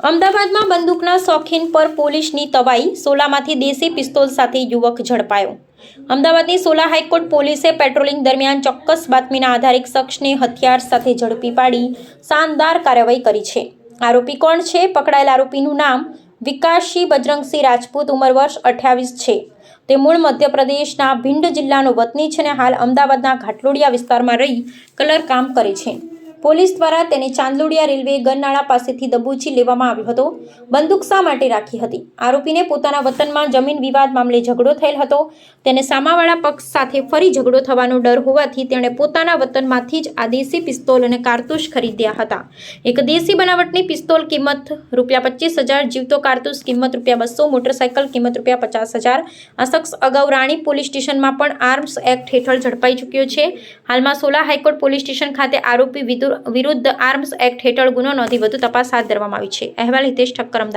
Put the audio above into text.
અમદાવાદમાં બંદૂકના શોખીન પર પોલીસની તવાઈ, સોલામાંથી દેશી પિસ્તોલ સાથે યુવક ઝડપાયો। અમદાવાદની સોલા હાઈકોર્ટ પોલીસે પેટ્રોલિંગ દરમિયાન ચોક્કસ બાતમીના આધારે એક શખ્સને હથિયાર સાથે ઝડપી પાડી શાનદાર કાર્યવાહી કરી છે। આરોપી કોણ છે? પકડાયેલ આરોપીનું નામ વિકાસસિંહ બજરંગસિંહ રાજપૂત, ઉંમર વર્ષ 28 છે। તે મૂળ મધ્યપ્રદેશના ભિંડ જિલ્લાનો વતની છે અને હાલ અમદાવાદના ઘાટલોડિયા વિસ્તારમાં રહી કલર કામ કરે છે। પોલીસ દ્વારા તેને ચાંદલોડિયા રેલવે ગરનાળા પાસેથી દબોચી લેવામાં આવ્યો હતો। બંદૂક શા માટે રાખી હતી? આરોપીને પોતાના વતનમાં જમીન વિવાદ મામલે ઝઘડો થયેલ હતો। તેને સામાવાળા પક્ષ સાથે ફરી ઝઘડો થવાનો ડર હોવાથી તેણે પોતાના વતનમાંથી જ આ દેશી પિસ્તોલ અને કારતૂસ ખરીદ્યા હતા। એક દેશી બનાવટની પિસ્તોલ કિંમત ₹25,000, જીવતો કારતૂસ કિંમત ₹200, મોટરસાયકલ કિંમત ₹50,000। આ શખ્સ અગાઉ રાણી પોલીસ સ્ટેશનમાં પણ આર્મ્સ એક્ટ હેઠળ ઝડપાઈ ચૂક્યો છે। હાલમાં સોલા હાઈકોર્ટ પોલીસ સ્ટેશન ખાતે આરોપી વિરુદ્ધ આર્મ્સ એક્ટ હેઠળ ગુનો નોંધી વધુ તપાસ હાથ ધરવામાં આવી છે। અહેવાલ હિતેશ ઠક્કર, અમદાવાદ।